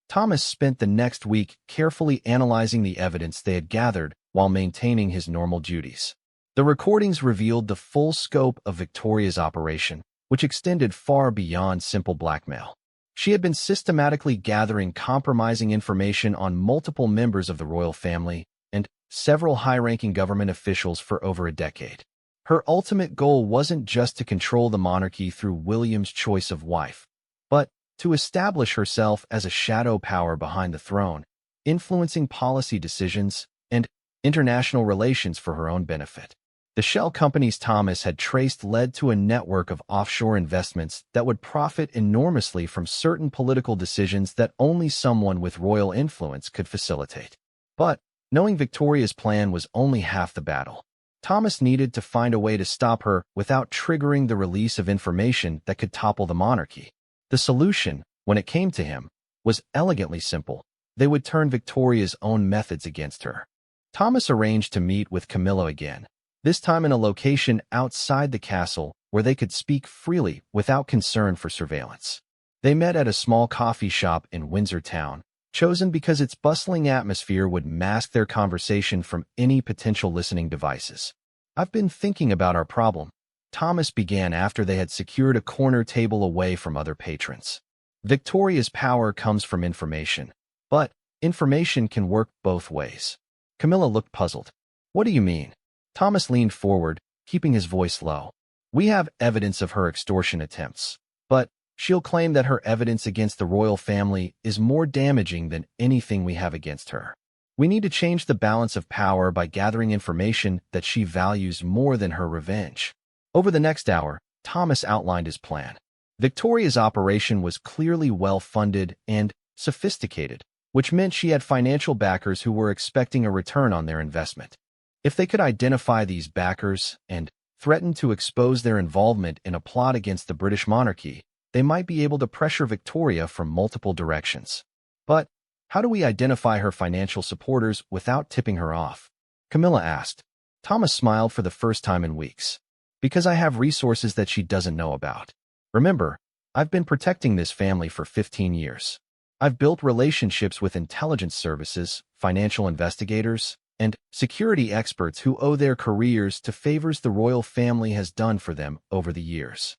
Thomas spent the next week carefully analyzing the evidence they had gathered while maintaining his normal duties. The recordings revealed the full scope of Victoria's operation, which extended far beyond simple blackmail. She had been systematically gathering compromising information on multiple members of the royal family and several high-ranking government officials for over a decade. Her ultimate goal wasn't just to control the monarchy through William's choice of wife, but to establish herself as a shadow power behind the throne, influencing policy decisions and international relations for her own benefit. The shell companies Thomas had traced led to a network of offshore investments that would profit enormously from certain political decisions that only someone with royal influence could facilitate. But knowing Victoria's plan was only half the battle. Thomas needed to find a way to stop her without triggering the release of information that could topple the monarchy. The solution, when it came to him, was elegantly simple. They would turn Victoria's own methods against her. Thomas arranged to meet with Camilla again, this time in a location outside the castle where they could speak freely without concern for surveillance. They met at a small coffee shop in Windsor town, chosen because its bustling atmosphere would mask their conversation from any potential listening devices. "I've been thinking about our problem," Thomas began after they had secured a corner table away from other patrons. "Victoria's power comes from information, but information can work both ways." Camilla looked puzzled. "What do you mean?" Thomas leaned forward, keeping his voice low. "We have evidence of her extortion attempts, but she'll claim that her evidence against the royal family is more damaging than anything we have against her. We need to change the balance of power by gathering information that she values more than her revenge." Over the next hour, Thomas outlined his plan. Victoria's operation was clearly well-funded and sophisticated, which meant she had financial backers who were expecting a return on their investment. If they could identify these backers and threaten to expose their involvement in a plot against the British monarchy, they might be able to pressure Victoria from multiple directions. But how do we identify her financial supporters without tipping her off? Camilla asked. Thomas smiled for the first time in weeks. "Because I have resources that she doesn't know about. Remember, I've been protecting this family for 15 years. I've built relationships with intelligence services, financial investigators, and security experts who owe their careers to favors the royal family has done for them over the years."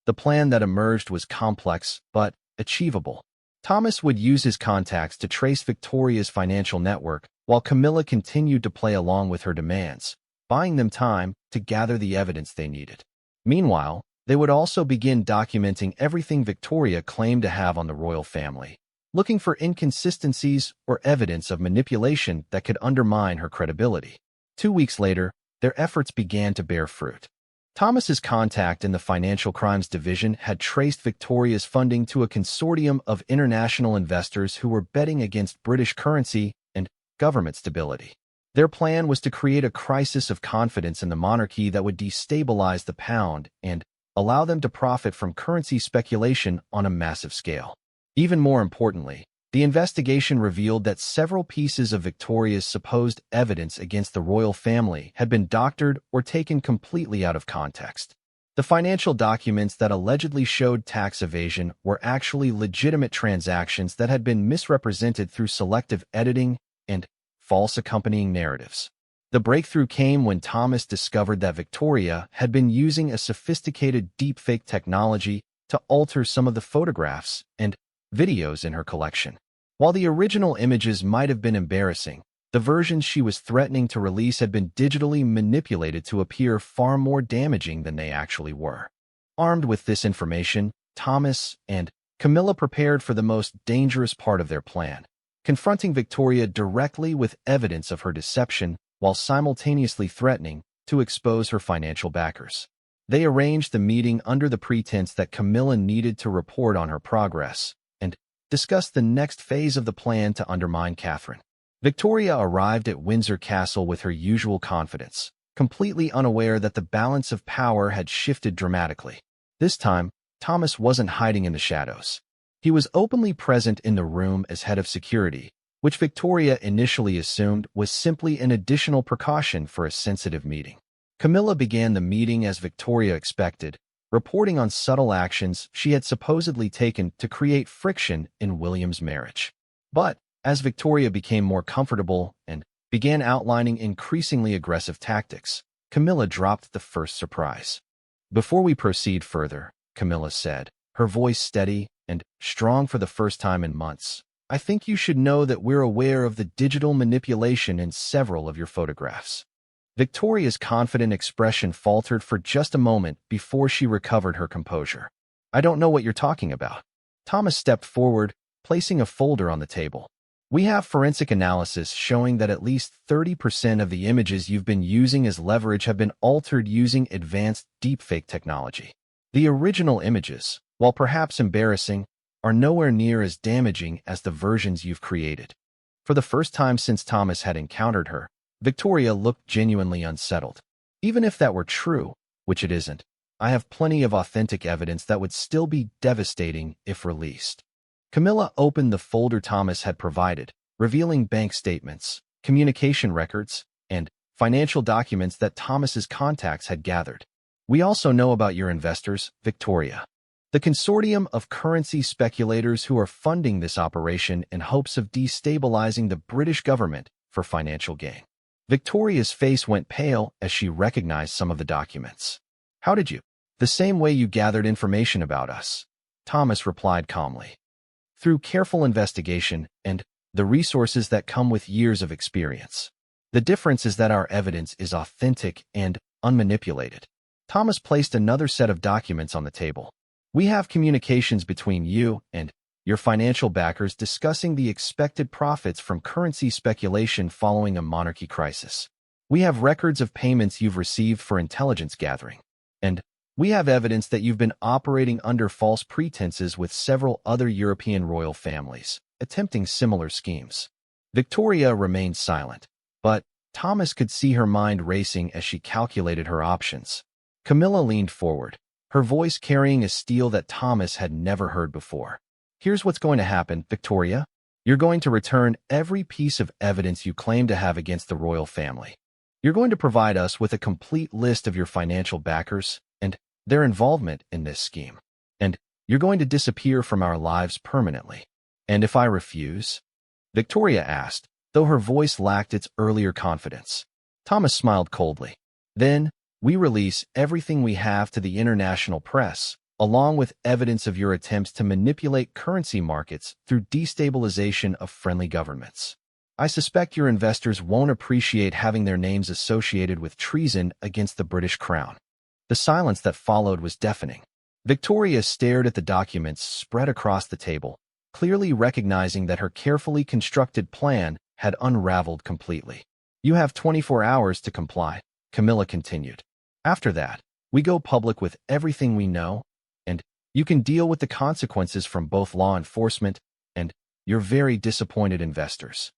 The plan that emerged was complex but achievable. Thomas would use his contacts to trace Victoria's financial network, while Camilla continued to play along with her demands, buying them time to gather the evidence they needed. Meanwhile, they would also begin documenting everything Victoria claimed to have on the royal family, looking for inconsistencies or evidence of manipulation that could undermine her credibility. 2 weeks later, their efforts began to bear fruit. Thomas's contact in the Financial Crimes Division had traced Victoria's funding to a consortium of international investors who were betting against British currency and government stability. Their plan was to create a crisis of confidence in the monarchy that would destabilize the pound and allow them to profit from currency speculation on a massive scale. Even more importantly, the investigation revealed that several pieces of Victoria's supposed evidence against the royal family had been doctored or taken completely out of context. The financial documents that allegedly showed tax evasion were actually legitimate transactions that had been misrepresented through selective editing and false accompanying narratives. The breakthrough came when Thomas discovered that Victoria had been using a sophisticated deepfake technology to alter some of the photographs and videos in her collection. While the original images might have been embarrassing, the versions she was threatening to release had been digitally manipulated to appear far more damaging than they actually were. Armed with this information, Thomas and Camilla prepared for the most dangerous part of their plan, confronting Victoria directly with evidence of her deception while simultaneously threatening to expose her financial backers. They arranged the meeting under the pretense that Camilla needed to report on her progress and discuss the next phase of the plan to undermine Catherine. Victoria arrived at Windsor Castle with her usual confidence, completely unaware that the balance of power had shifted dramatically. This time, Thomas wasn't hiding in the shadows. He was openly present in the room as head of security, which Victoria initially assumed was simply an additional precaution for a sensitive meeting. Camilla began the meeting as Victoria expected, reporting on subtle actions she had supposedly taken to create friction in William's marriage. But as Victoria became more comfortable and began outlining increasingly aggressive tactics, Camilla dropped the first surprise. "Before we proceed further," Camilla said, her voice steady and strong for the first time in months, "I think you should know that we're aware of the digital manipulation in several of your photographs." Victoria's confident expression faltered for just a moment before she recovered her composure. "I don't know what you're talking about." Thomas stepped forward, placing a folder on the table. "We have forensic analysis showing that at least 30% of the images you've been using as leverage have been altered using advanced deepfake technology. The original images, while perhaps embarrassing, are nowhere near as damaging as the versions you've created." For the first time since Thomas had encountered her, Victoria looked genuinely unsettled. "Even if that were true, which it isn't, I have plenty of authentic evidence that would still be devastating if released." Camilla opened the folder Thomas had provided, revealing bank statements, communication records, and financial documents that Thomas's contacts had gathered. "We also know about your investors, Victoria. The consortium of currency speculators who are funding this operation in hopes of destabilizing the British government for financial gain." Victoria's face went pale as she recognized some of the documents. "How did you?" "The same way you gathered information about us," Thomas replied calmly. "Through careful investigation and the resources that come with years of experience. The difference is that our evidence is authentic and unmanipulated." Thomas placed another set of documents on the table. "We have communications between you and your financial backers discussing the expected profits from currency speculation following a monarchy crisis. We have records of payments you've received for intelligence gathering. And we have evidence that you've been operating under false pretenses with several other European royal families, attempting similar schemes." Victoria remained silent, but Thomas could see her mind racing as she calculated her options. Camilla leaned forward, her voice carrying a steel that Thomas had never heard before. "Here's what's going to happen, Victoria. You're going to return every piece of evidence you claim to have against the royal family. You're going to provide us with a complete list of your financial backers and their involvement in this scheme. And you're going to disappear from our lives permanently." "And if I refuse?" Victoria asked, though her voice lacked its earlier confidence. Thomas smiled coldly. "Then we release everything we have to the international press, along with evidence of your attempts to manipulate currency markets through destabilization of friendly governments. I suspect your investors won't appreciate having their names associated with treason against the British crown." The silence that followed was deafening. Victoria stared at the documents spread across the table, clearly recognizing that her carefully constructed plan had unraveled completely. "You have 24 hours to comply," Camilla continued. "After that, we go public with everything we know, and you can deal with the consequences from both law enforcement and your very disappointed investors."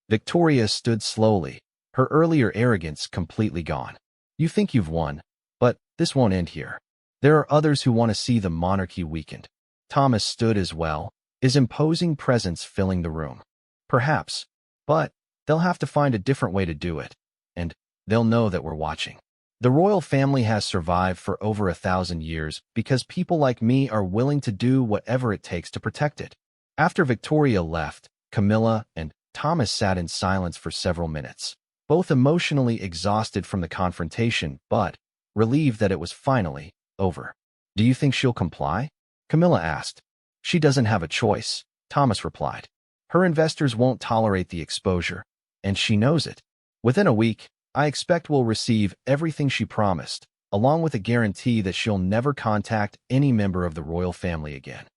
Victoria stood slowly, her earlier arrogance completely gone. "You think you've won, but this won't end here. There are others who want to see the monarchy weakened." Thomas stood as well, his imposing presence filling the room. "Perhaps, but they'll have to find a different way to do it, and they'll know that we're watching. The royal family has survived for over 1,000 years because people like me are willing to do whatever it takes to protect it." After Victoria left, Camilla and Thomas sat in silence for several minutes, both emotionally exhausted from the confrontation, but relieved that it was finally over. "Do you think she'll comply?" Camilla asked. "She doesn't have a choice," Thomas replied. "Her investors won't tolerate the exposure, and she knows it. Within a week, I expect we'll receive everything she promised, along with a guarantee that she'll never contact any member of the royal family again."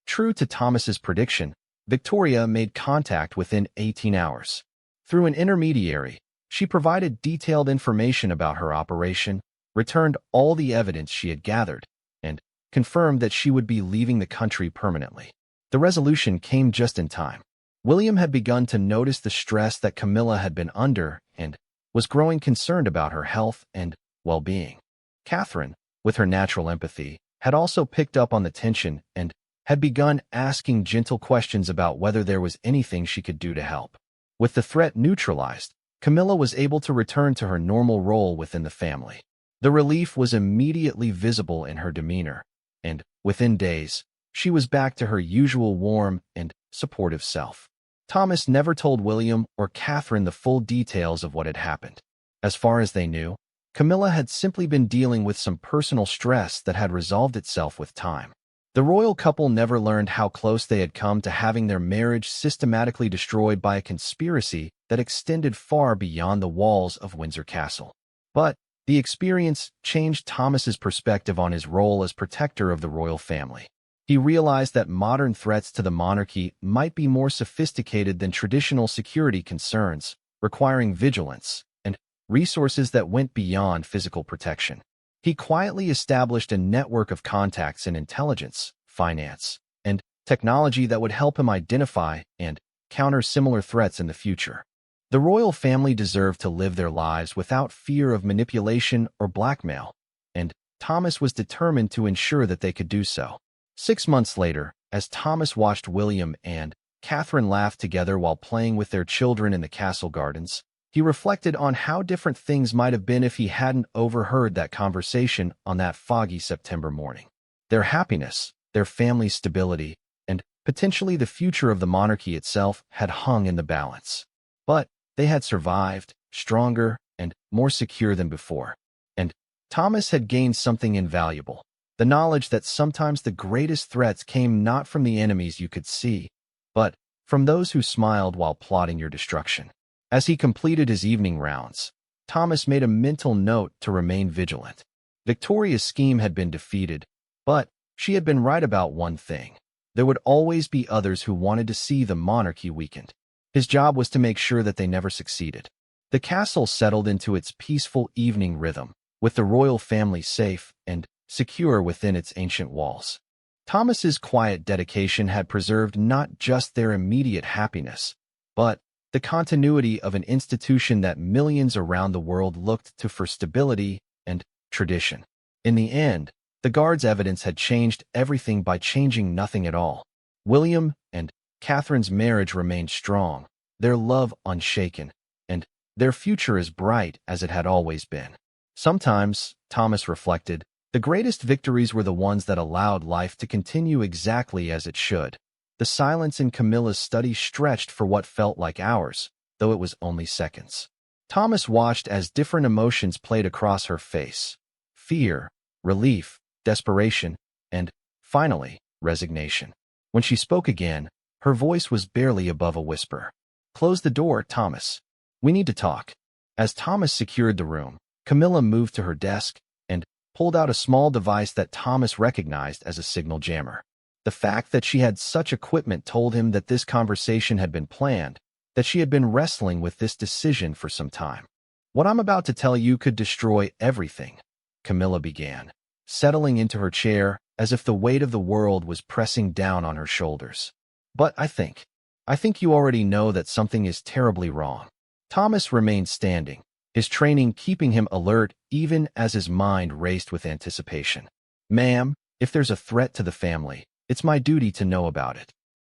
True to Thomas's prediction, Victoria made contact within 18 hours. Through an intermediary, she provided detailed information about her operation, returned all the evidence she had gathered, and confirmed that she would be leaving the country permanently. The resolution came just in time. William had begun to notice the stress that Camilla had been under and was growing concerned about her health and well-being. Catherine, with her natural empathy, had also picked up on the tension and had begun asking gentle questions about whether there was anything she could do to help. With the threat neutralized, Camilla was able to return to her normal role within the family. The relief was immediately visible in her demeanor, and within days, she was back to her usual warm and supportive self. Thomas never told William or Catherine the full details of what had happened. As far as they knew, Camilla had simply been dealing with some personal stress that had resolved itself with time. The royal couple never learned how close they had come to having their marriage systematically destroyed by a conspiracy that extended far beyond the walls of Windsor Castle. But the experience changed Thomas's perspective on his role as protector of the royal family. He realized that modern threats to the monarchy might be more sophisticated than traditional security concerns, requiring vigilance and resources that went beyond physical protection. He quietly established a network of contacts in intelligence, finance, and technology that would help him identify and counter similar threats in the future. The royal family deserved to live their lives without fear of manipulation or blackmail, and Thomas was determined to ensure that they could do so. 6 months later, as Thomas watched William and Catherine laugh together while playing with their children in the castle gardens, he reflected on how different things might have been if he hadn't overheard that conversation on that foggy September morning. Their happiness, their family's stability, and potentially the future of the monarchy itself had hung in the balance. But they had survived, stronger and more secure than before. And Thomas had gained something invaluable: the knowledge that sometimes the greatest threats came not from the enemies you could see, but from those who smiled while plotting your destruction. As he completed his evening rounds, Thomas made a mental note to remain vigilant. Victoria's scheme had been defeated, but she had been right about one thing: there would always be others who wanted to see the monarchy weakened. His job was to make sure that they never succeeded. The castle settled into its peaceful evening rhythm, with the royal family safe and secure within its ancient walls. Thomas's quiet dedication had preserved not just their immediate happiness, but the continuity of an institution that millions around the world looked to for stability and tradition. In the end, the guards' evidence had changed everything by changing nothing at all. William and Catherine's marriage remained strong, their love unshaken, and their future as bright as it had always been. Sometimes, Thomas reflected, the greatest victories were the ones that allowed life to continue exactly as it should. The silence in Camilla's study stretched for what felt like hours, though it was only seconds. Thomas watched as different emotions played across her face: fear, relief, desperation, and, finally, resignation. When she spoke again, her voice was barely above a whisper. "Close the door, Thomas. We need to talk." As Thomas secured the room, Camilla moved to her desk and pulled out a small device that Thomas recognized as a signal jammer. The fact that she had such equipment told him that this conversation had been planned, that she had been wrestling with this decision for some time. "What I'm about to tell you could destroy everything," Camilla began, settling into her chair as if the weight of the world was pressing down on her shoulders. "But I think you already know that something is terribly wrong." Thomas remained standing, his training keeping him alert even as his mind raced with anticipation. "Ma'am, if there's a threat to the family, it's my duty to know about it."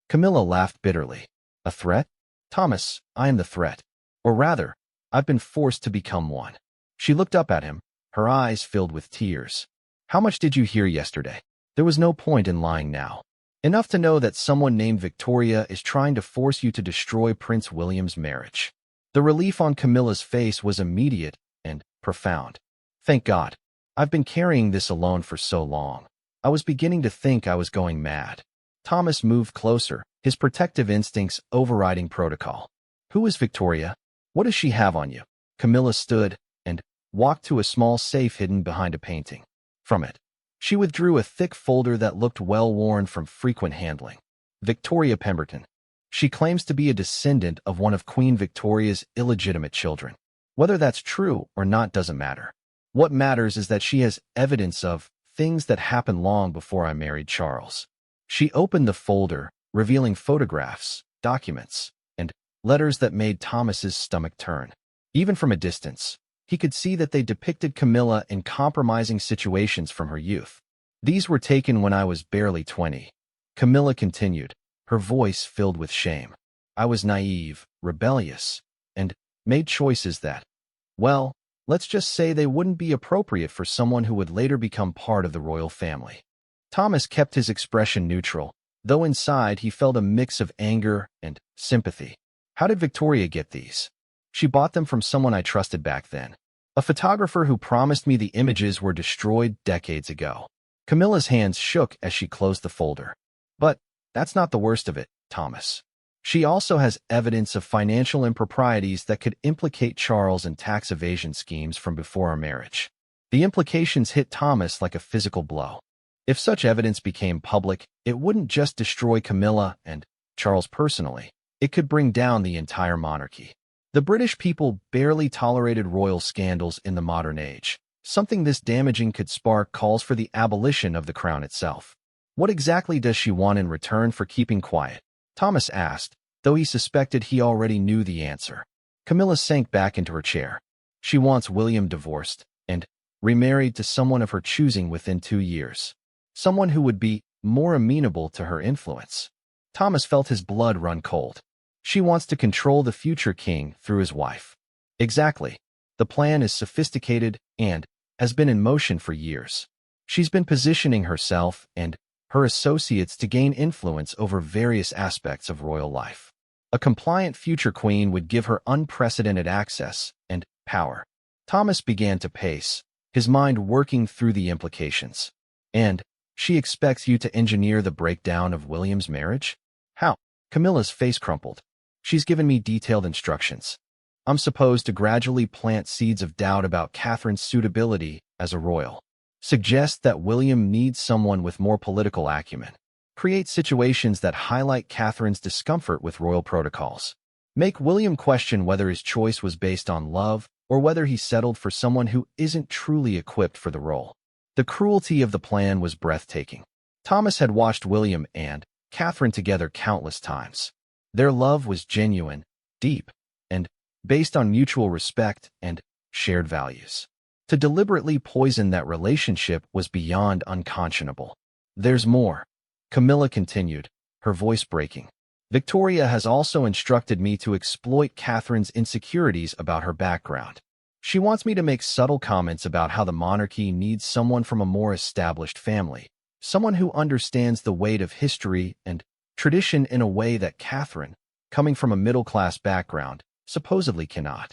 Camilla laughed bitterly. "A threat? Thomas, I am the threat. Or rather, I've been forced to become one." She looked up at him, her eyes filled with tears. "How much did you hear yesterday?" There was no point in lying now. "Enough to know that someone named Victoria is trying to force you to destroy Prince William's marriage." The relief on Camilla's face was immediate and profound. "Thank God. I've been carrying this alone for so long. I was beginning to think I was going mad." Thomas moved closer, his protective instincts overriding protocol. "Who is Victoria? What does she have on you?" Camilla stood and walked to a small safe hidden behind a painting. From it, she withdrew a thick folder that looked well-worn from frequent handling. "Victoria Pemberton. She claims to be a descendant of one of Queen Victoria's illegitimate children. Whether that's true or not doesn't matter. What matters is that she has evidence of things that happened long before I married Charles." She opened the folder, revealing photographs, documents, and letters that made Thomas's stomach turn. Even from a distance, he could see that they depicted Camilla in compromising situations from her youth. "These were taken when I was barely 20. Camilla continued, her voice filled with shame. "I was naive, rebellious, and made choices that, well, let's just say they wouldn't be appropriate for someone who would later become part of the royal family." Thomas kept his expression neutral, though inside he felt a mix of anger and sympathy. How did Victoria get these? She bought them from someone I trusted back then. A photographer who promised me the images were destroyed decades ago. Camilla's hands shook as she closed the folder. But that's not the worst of it, Thomas. She also has evidence of financial improprieties that could implicate Charles in tax evasion schemes from before our marriage. The implications hit Thomas like a physical blow. If such evidence became public, it wouldn't just destroy Camilla and Charles personally. It could bring down the entire monarchy. The British people barely tolerated royal scandals in the modern age. Something this damaging could spark calls for the abolition of the crown itself. What exactly does she want in return for keeping quiet? Thomas asked, though he suspected he already knew the answer. Camilla sank back into her chair. She wants William divorced and remarried to someone of her choosing within 2 years. Someone who would be more amenable to her influence. Thomas felt his blood run cold. She wants to control the future king through his wife. Exactly. The plan is sophisticated and has been in motion for years. She's been positioning herself and her associates to gain influence over various aspects of royal life. A compliant future queen would give her unprecedented access and power. Thomas began to pace, his mind working through the implications. And she expects you to engineer the breakdown of William's marriage? How? Camilla's face crumpled. She's given me detailed instructions. I'm supposed to gradually plant seeds of doubt about Catherine's suitability as a royal. Suggest that William needs someone with more political acumen. Create situations that highlight Catherine's discomfort with royal protocols. Make William question whether his choice was based on love or whether he settled for someone who isn't truly equipped for the role. The cruelty of the plan was breathtaking. Thomas had watched William and Catherine together countless times. Their love was genuine, deep, and based on mutual respect and shared values. To deliberately poison that relationship was beyond unconscionable. There's more, Camilla continued, her voice breaking. Victoria has also instructed me to exploit Catherine's insecurities about her background. She wants me to make subtle comments about how the monarchy needs someone from a more established family, someone who understands the weight of history and tradition in a way that Catherine, coming from a middle-class background, supposedly cannot.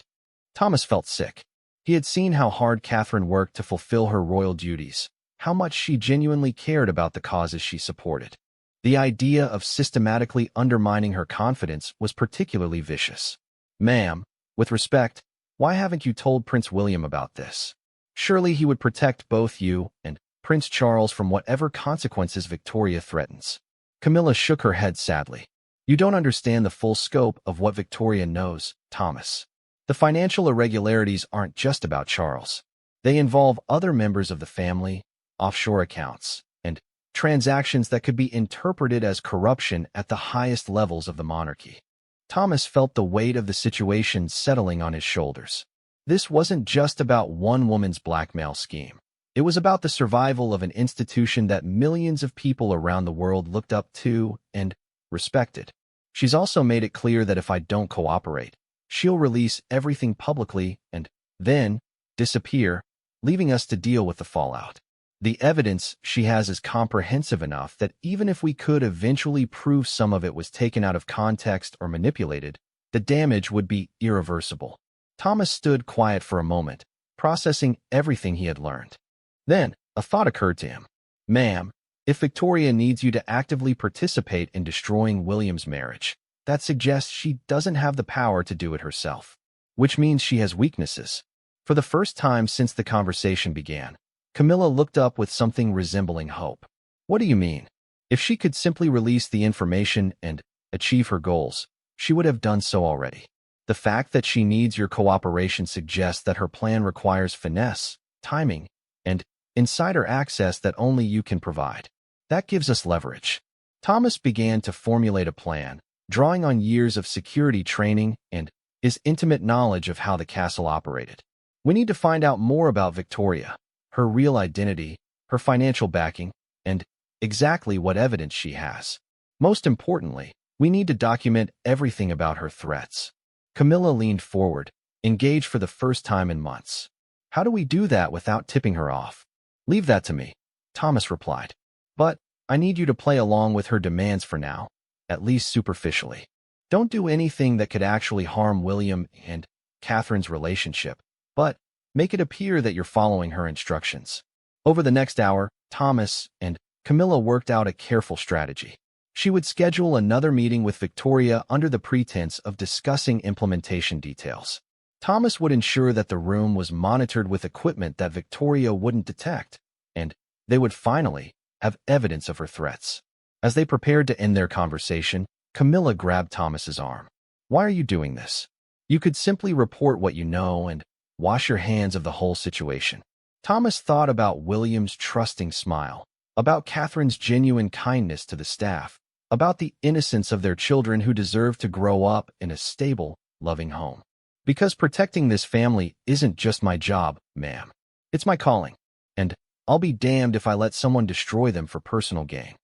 Thomas felt sick. He had seen how hard Catherine worked to fulfill her royal duties, how much she genuinely cared about the causes she supported. The idea of systematically undermining her confidence was particularly vicious. Ma'am, with respect, why haven't you told Prince William about this? Surely he would protect both you and Prince Charles from whatever consequences Victoria threatens. Camilla shook her head sadly. You don't understand the full scope of what Victoria knows, Thomas. The financial irregularities aren't just about Charles. They involve other members of the family, offshore accounts, and transactions that could be interpreted as corruption at the highest levels of the monarchy. Thomas felt the weight of the situation settling on his shoulders. This wasn't just about one woman's blackmail scheme. It was about the survival of an institution that millions of people around the world looked up to and respected. She's also made it clear that if I don't cooperate, she'll release everything publicly and then disappear, leaving us to deal with the fallout. The evidence she has is comprehensive enough that even if we could eventually prove some of it was taken out of context or manipulated, the damage would be irreversible. Thomas stood quiet for a moment, processing everything he had learned. Then, a thought occurred to him. Ma'am, if Victoria needs you to actively participate in destroying William's marriage, that suggests she doesn't have the power to do it herself, which means she has weaknesses. For the first time since the conversation began, Camilla looked up with something resembling hope. What do you mean? If she could simply release the information and achieve her goals, she would have done so already. The fact that she needs your cooperation suggests that her plan requires finesse, timing, and insider access that only you can provide. That gives us leverage. Thomas began to formulate a plan, drawing on years of security training and his intimate knowledge of how the castle operated. We need to find out more about Victoria, her real identity, her financial backing, and exactly what evidence she has. Most importantly, we need to document everything about her threats. Camilla leaned forward, engaged for the first time in months. How do we do that without tipping her off? Leave that to me, Thomas replied. But I need you to play along with her demands for now, at least superficially. Don't do anything that could actually harm William and Catherine's relationship, but make it appear that you're following her instructions. Over the next hour, Thomas and Camilla worked out a careful strategy. She would schedule another meeting with Victoria under the pretense of discussing implementation details. Thomas would ensure that the room was monitored with equipment that Victoria wouldn't detect, and they would finally have evidence of her threats. As they prepared to end their conversation, Camilla grabbed Thomas's arm. Why are you doing this? You could simply report what you know and wash your hands of the whole situation. Thomas thought about William's trusting smile, about Catherine's genuine kindness to the staff, about the innocence of their children who deserve to grow up in a stable, loving home. Because protecting this family isn't just my job, ma'am. It's my calling, and I'll be damned if I let someone destroy them for personal gain.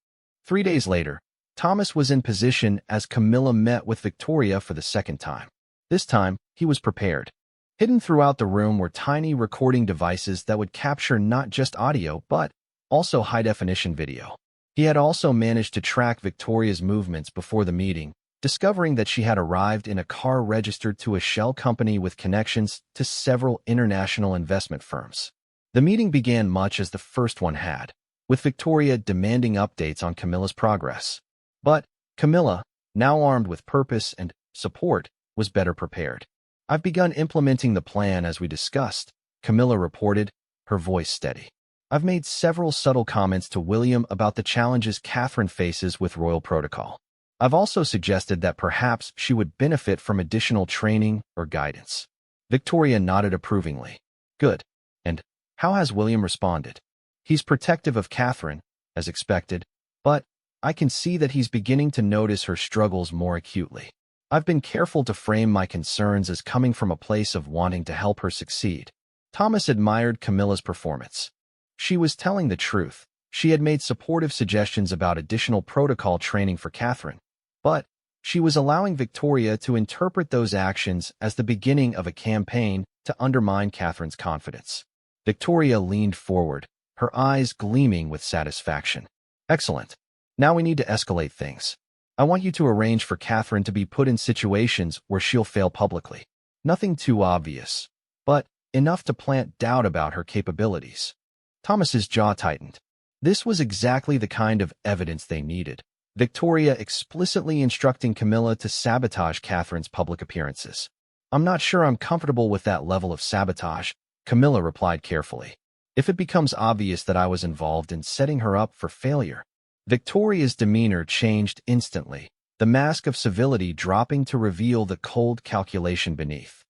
3 days later, Thomas was in position as Camilla met with Victoria for the second time. This time, he was prepared. Hidden throughout the room were tiny recording devices that would capture not just audio, but also high-definition video. He had also managed to track Victoria's movements before the meeting, discovering that she had arrived in a car registered to a shell company with connections to several international investment firms. The meeting began much as the first one had, with Victoria demanding updates on Camilla's progress. But Camilla, now armed with purpose and support, was better prepared. I've begun implementing the plan as we discussed, Camilla reported, her voice steady. I've made several subtle comments to William about the challenges Catherine faces with royal protocol. I've also suggested that perhaps she would benefit from additional training or guidance. Victoria nodded approvingly. Good. And how has William responded? He's protective of Catherine, as expected, but I can see that he's beginning to notice her struggles more acutely. I've been careful to frame my concerns as coming from a place of wanting to help her succeed. Thomas admired Camilla's performance. She was telling the truth. She had made supportive suggestions about additional protocol training for Catherine, but she was allowing Victoria to interpret those actions as the beginning of a campaign to undermine Catherine's confidence. Victoria leaned forward, her eyes gleaming with satisfaction. Excellent. Now we need to escalate things. I want you to arrange for Catherine to be put in situations where she'll fail publicly. Nothing too obvious, but enough to plant doubt about her capabilities. Thomas's jaw tightened. This was exactly the kind of evidence they needed. Victoria explicitly instructing Camilla to sabotage Catherine's public appearances. I'm not sure I'm comfortable with that level of sabotage, Camilla replied carefully. If it becomes obvious that I was involved in setting her up for failure. Victoria's demeanor changed instantly, the mask of civility dropping to reveal the cold calculation beneath.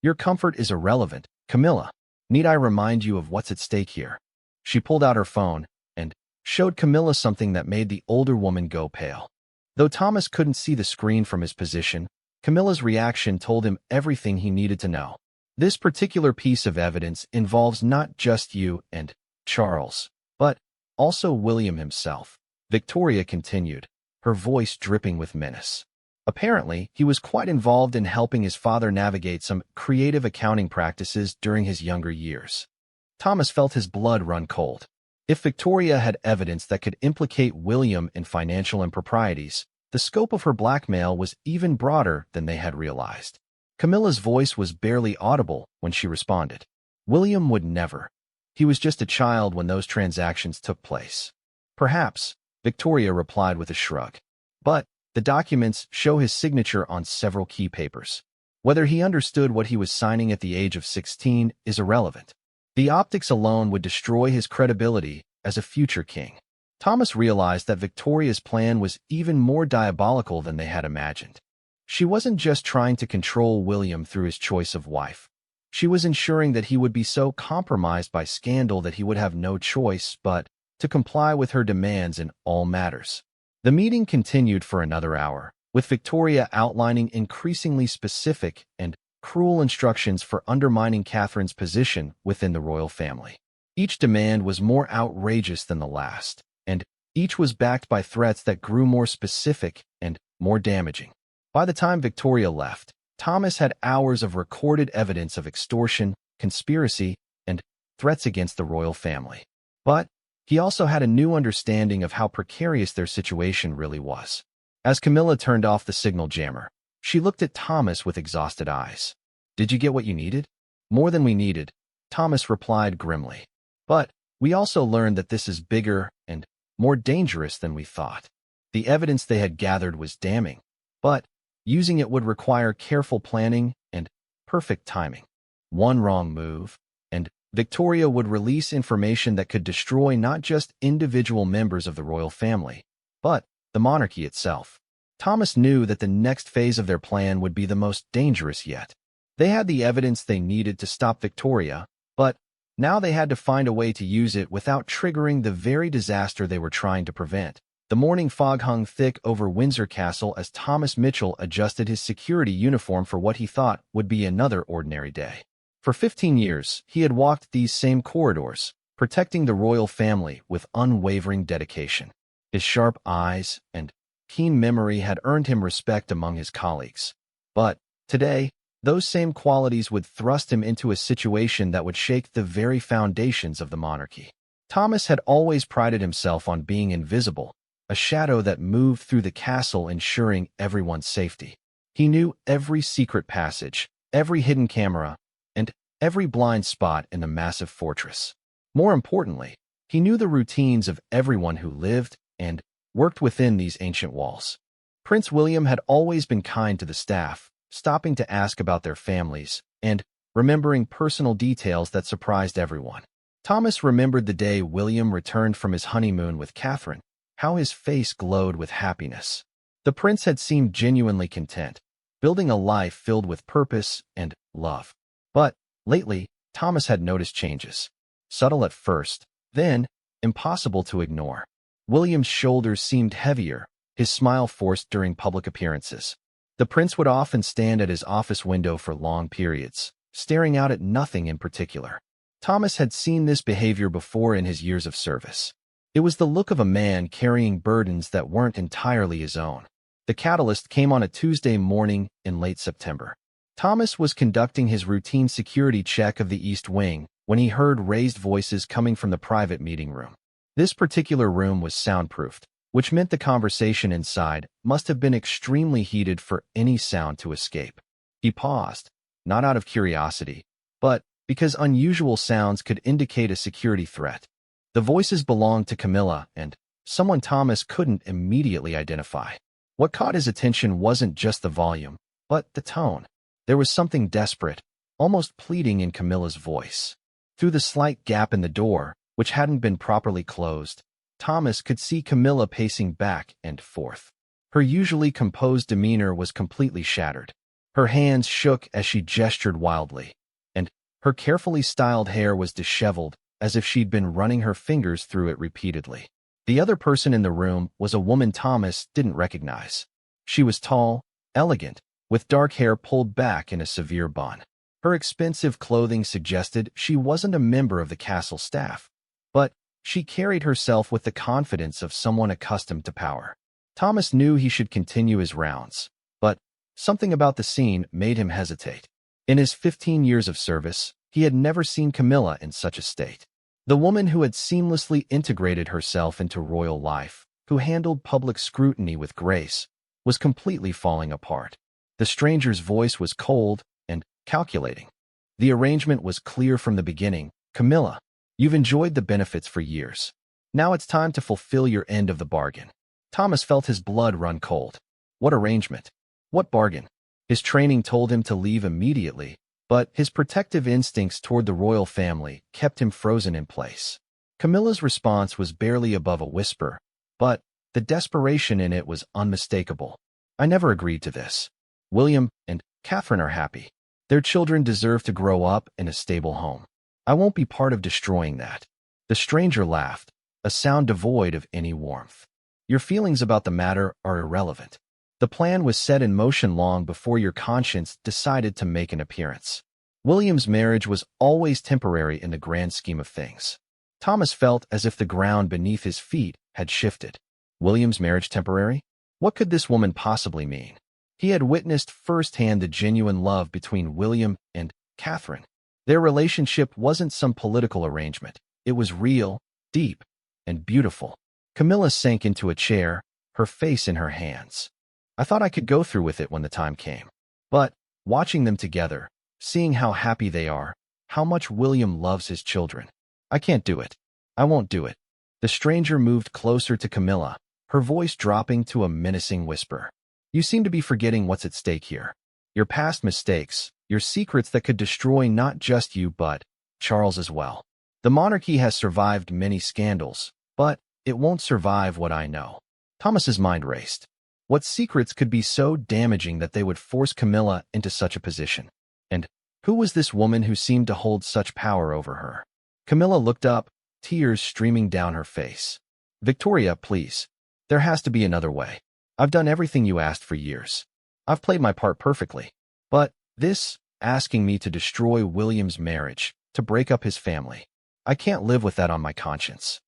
Your comfort is irrelevant, Camilla. Need I remind you of what's at stake here? She pulled out her phone and showed Camilla something that made the older woman go pale. Though Thomas couldn't see the screen from his position, Camilla's reaction told him everything he needed to know. This particular piece of evidence involves not just you and Charles, but also William himself. Victoria continued, her voice dripping with menace. Apparently, he was quite involved in helping his father navigate some creative accounting practices during his younger years. Thomas felt his blood run cold. If Victoria had evidence that could implicate William in financial improprieties, the scope of her blackmail was even broader than they had realized. Camilla's voice was barely audible when she responded. William would never. He was just a child when those transactions took place. Perhaps, Victoria replied with a shrug. But the documents show his signature on several key papers. Whether he understood what he was signing at the age of 16 is irrelevant. The optics alone would destroy his credibility as a future king. Thomas realized that Victoria's plan was even more diabolical than they had imagined. She wasn't just trying to control William through his choice of wife. She was ensuring that he would be so compromised by scandal that he would have no choice but to comply with her demands in all matters. The meeting continued for another hour, with Victoria outlining increasingly specific and cruel instructions for undermining Catherine's position within the royal family. Each demand was more outrageous than the last, and each was backed by threats that grew more specific and more damaging. By the time Victoria left, Thomas had hours of recorded evidence of extortion, conspiracy, and threats against the royal family. But He also had a new understanding of how precarious their situation really was. As Camilla turned off the signal jammer, she looked at Thomas with exhausted eyes. "Did you get what you needed?" "More than we needed," Thomas replied grimly. "But we also learned that this is bigger and more dangerous than we thought." The evidence they had gathered was damning, but using it would require careful planning and perfect timing. One wrong move, and Victoria would release information that could destroy not just individual members of the royal family, but the monarchy itself. Thomas knew that the next phase of their plan would be the most dangerous yet. They had the evidence they needed to stop Victoria, but now they had to find a way to use it without triggering the very disaster they were trying to prevent. The morning fog hung thick over Windsor Castle as Thomas Mitchell adjusted his security uniform for what he thought would be another ordinary day. For 15 years, he had walked these same corridors, protecting the royal family with unwavering dedication. His sharp eyes and keen memory had earned him respect among his colleagues. But today, those same qualities would thrust him into a situation that would shake the very foundations of the monarchy. Thomas had always prided himself on being invisible, a shadow that moved through the castle ensuring everyone's safety. He knew every secret passage, every hidden camera, and every blind spot in the massive fortress. More importantly, he knew the routines of everyone who lived and worked within these ancient walls. Prince William had always been kind to the staff, stopping to ask about their families, and remembering personal details that surprised everyone. Thomas remembered the day William returned from his honeymoon with Catherine, how his face glowed with happiness. The prince had seemed genuinely content, building a life filled with purpose and love. But lately, Thomas had noticed changes. Subtle at first, then impossible to ignore. William's shoulders seemed heavier, his smile forced during public appearances. The prince would often stand at his office window for long periods, staring out at nothing in particular. Thomas had seen this behavior before in his years of service. It was the look of a man carrying burdens that weren't entirely his own. The catalyst came on a Tuesday morning in late September. Thomas was conducting his routine security check of the East Wing when he heard raised voices coming from the private meeting room. This particular room was soundproofed, which meant the conversation inside must have been extremely heated for any sound to escape. He paused, not out of curiosity, but because unusual sounds could indicate a security threat. The voices belonged to Camilla and someone Thomas couldn't immediately identify. What caught his attention wasn't just the volume, but the tone. There was something desperate, almost pleading in Camilla's voice. Through the slight gap in the door, which hadn't been properly closed, Thomas could see Camilla pacing back and forth. Her usually composed demeanor was completely shattered. Her hands shook as she gestured wildly, and her carefully styled hair was disheveled as if she'd been running her fingers through it repeatedly. The other person in the room was a woman Thomas didn't recognize. She was tall, elegant, with dark hair pulled back in a severe bun. Her expensive clothing suggested she wasn't a member of the castle staff, but she carried herself with the confidence of someone accustomed to power. Thomas knew he should continue his rounds, but something about the scene made him hesitate. In his 15 years of service, he had never seen Camilla in such a state. The woman who had seamlessly integrated herself into royal life, who handled public scrutiny with grace, was completely falling apart. The stranger's voice was cold and calculating. The arrangement was clear from the beginning. "Camilla, you've enjoyed the benefits for years. Now it's time to fulfill your end of the bargain." Thomas felt his blood run cold. What arrangement? What bargain? His training told him to leave immediately, but his protective instincts toward the royal family kept him frozen in place. Camilla's response was barely above a whisper, but the desperation in it was unmistakable. "I never agreed to this. William and Catherine are happy. Their children deserve to grow up in a stable home. I won't be part of destroying that." The stranger laughed, a sound devoid of any warmth. "Your feelings about the matter are irrelevant. The plan was set in motion long before your conscience decided to make an appearance. William's marriage was always temporary in the grand scheme of things." Thomas felt as if the ground beneath his feet had shifted. William's marriage temporary? What could this woman possibly mean? He had witnessed firsthand the genuine love between William and Catherine. Their relationship wasn't some political arrangement. It was real, deep, and beautiful. Camilla sank into a chair, her face in her hands. I thought I could go through with it when the time came. But, watching them together, seeing how happy they are, how much William loves his children, I can't do it. I won't do it. The stranger moved closer to Camilla, her voice dropping to a menacing whisper. You seem to be forgetting what's at stake here. Your past mistakes, your secrets that could destroy not just you but Charles as well. The monarchy has survived many scandals, but it won't survive what I know. Thomas's mind raced. What secrets could be so damaging that they would force Camilla into such a position? And who was this woman who seemed to hold such power over her? Camilla looked up, tears streaming down her face. Victoria, please. There has to be another way. I've done everything you asked for years. I've played my part perfectly. But this, asking me to destroy William's marriage, to break up his family, I can't live with that on my conscience.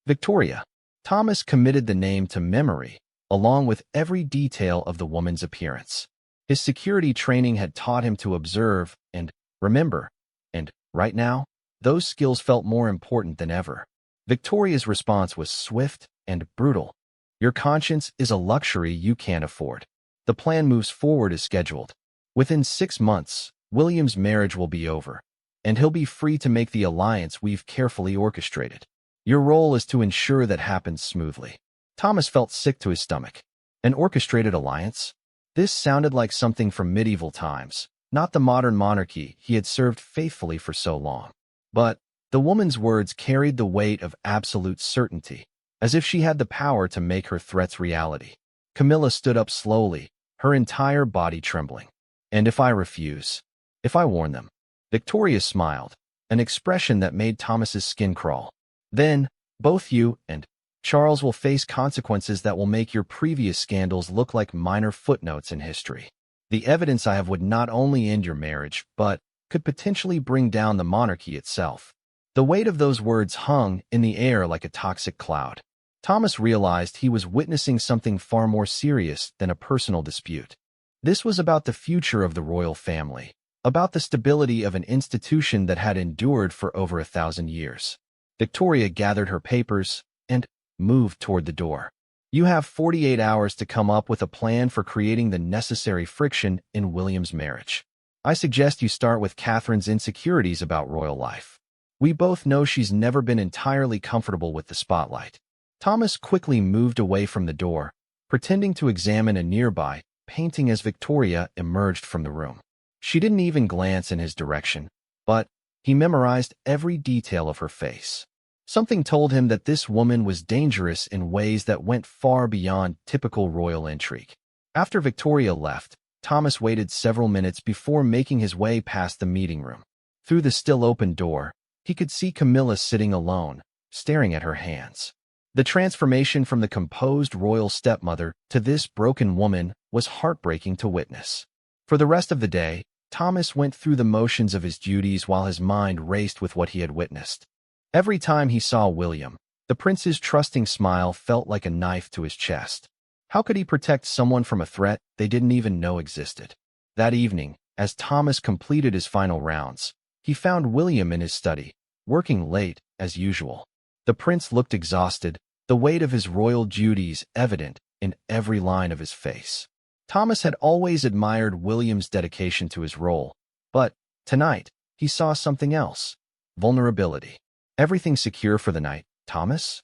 Victoria. Thomas committed the name to memory, along with every detail of the woman's appearance. His security training had taught him to observe and remember, and, right now, those skills felt more important than ever. Victoria's response was swift and brutal. Your conscience is a luxury you can't afford. The plan moves forward as scheduled. Within 6 months, William's marriage will be over, and he'll be free to make the alliance we've carefully orchestrated. Your role is to ensure that happens smoothly. Thomas felt sick to his stomach. An orchestrated alliance? This sounded like something from medieval times, not the modern monarchy he had served faithfully for so long. But the woman's words carried the weight of absolute certainty, as if she had the power to make her threats reality. Camilla stood up slowly, her entire body trembling. And if I refuse? If I warn them? Victoria smiled, an expression that made Thomas's skin crawl. Then, both you and Charles will face consequences that will make your previous scandals look like minor footnotes in history. The evidence I have would not only end your marriage, but could potentially bring down the monarchy itself. The weight of those words hung in the air like a toxic cloud. Thomas realized he was witnessing something far more serious than a personal dispute. This was about the future of the royal family, about the stability of an institution that had endured for over 1,000 years. Victoria gathered her papers and moved toward the door. You have 48 hours to come up with a plan for creating the necessary friction in William's marriage. I suggest you start with Catherine's insecurities about royal life. We both know she's never been entirely comfortable with the spotlight. Thomas quickly moved away from the door, pretending to examine a nearby painting as Victoria emerged from the room. She didn't even glance in his direction, but he memorized every detail of her face. Something told him that this woman was dangerous in ways that went far beyond typical royal intrigue. After Victoria left, Thomas waited several minutes before making his way past the meeting room. Through the still open door, he could see Camilla sitting alone, staring at her hands. The transformation from the composed royal stepmother to this broken woman was heartbreaking to witness. For the rest of the day, Thomas went through the motions of his duties while his mind raced with what he had witnessed. Every time he saw William, the prince's trusting smile felt like a knife to his chest. How could he protect someone from a threat they didn't even know existed? That evening, as Thomas completed his final rounds, he found William in his study, working late, as usual. The prince looked exhausted, the weight of his royal duties evident in every line of his face. Thomas had always admired William's dedication to his role, but tonight he saw something else: vulnerability. Everything secure for the night, Thomas?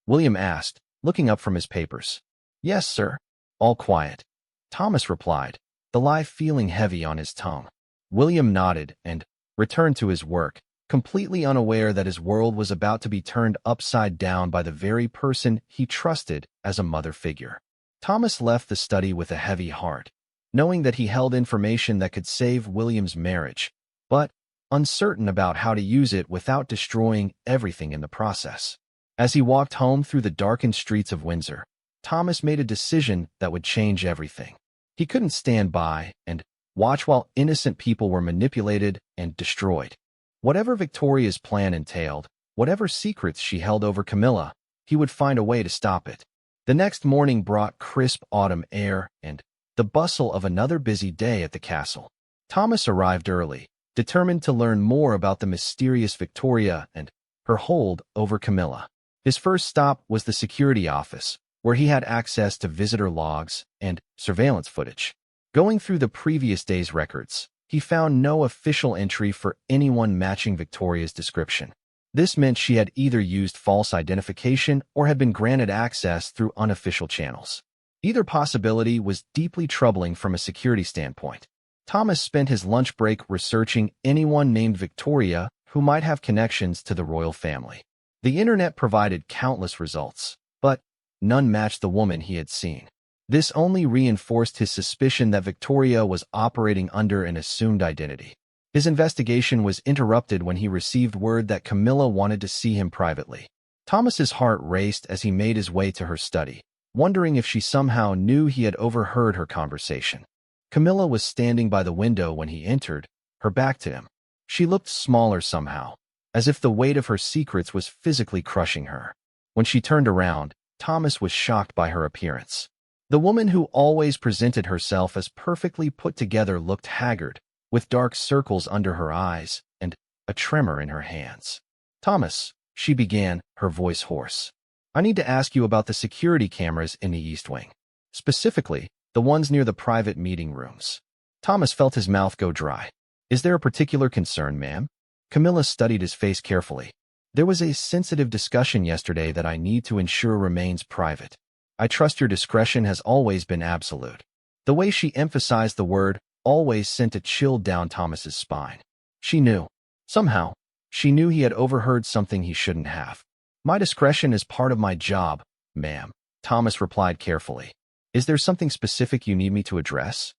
William asked, looking up from his papers. Yes, sir. All quiet. Thomas replied, the lie feeling heavy on his tongue. William nodded and returned to his work, completely unaware that his world was about to be turned upside down by the very person he trusted as a mother figure. Thomas left the study with a heavy heart, knowing that he held information that could save William's marriage, but uncertain about how to use it without destroying everything in the process. As he walked home through the darkened streets of Windsor, Thomas made a decision that would change everything. He couldn't stand by and watch while innocent people were manipulated and destroyed. Whatever Victoria's plan entailed, whatever secrets she held over Camilla, he would find a way to stop it. The next morning brought crisp autumn air and the bustle of another busy day at the castle. Thomas arrived early, determined to learn more about the mysterious Victoria and her hold over Camilla. His first stop was the security office, where he had access to visitor logs and surveillance footage. Going through the previous day's records, he found no official entry for anyone matching Victoria's description. This meant she had either used false identification or had been granted access through unofficial channels. Either possibility was deeply troubling from a security standpoint. Thomas spent his lunch break researching anyone named Victoria who might have connections to the royal family. The internet provided countless results, but none matched the woman he had seen. This only reinforced his suspicion that Victoria was operating under an assumed identity. His investigation was interrupted when he received word that Camilla wanted to see him privately. Thomas's heart raced as he made his way to her study, wondering if she somehow knew he had overheard her conversation. Camilla was standing by the window when he entered, her back to him. She looked smaller somehow, as if the weight of her secrets was physically crushing her. When she turned around, Thomas was shocked by her appearance. The woman who always presented herself as perfectly put together looked haggard, with dark circles under her eyes and a tremor in her hands. "Thomas," she began, her voice hoarse. "I need to ask you about the security cameras in the East Wing. Specifically, the ones near the private meeting rooms." Thomas felt his mouth go dry. "Is there a particular concern, ma'am?" Camilla studied his face carefully. "There was a sensitive discussion yesterday that I need to ensure remains private. I trust your discretion has always been absolute." The way she emphasized the word always sent a chill down Thomas's spine. She knew. Somehow, she knew he had overheard something he shouldn't have. "My discretion is part of my job, ma'am," Thomas replied carefully. "Is there something specific you need me to address?"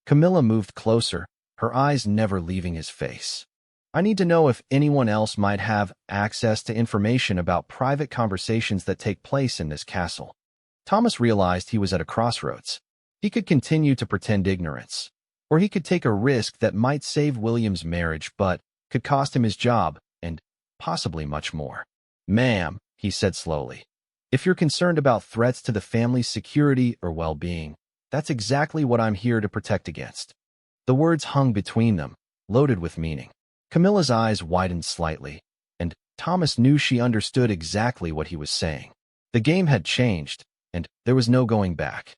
Camilla moved closer, her eyes never leaving his face. "I need to know if anyone else might have access to information about private conversations that take place in this castle." Thomas realized he was at a crossroads. He could continue to pretend ignorance, or he could take a risk that might save William's marriage but could cost him his job and possibly much more. "Ma'am," he said slowly, "if you're concerned about threats to the family's security or well-being, that's exactly what I'm here to protect against." The words hung between them, loaded with meaning. Camilla's eyes widened slightly, and Thomas knew she understood exactly what he was saying. The game had changed, and there was no going back.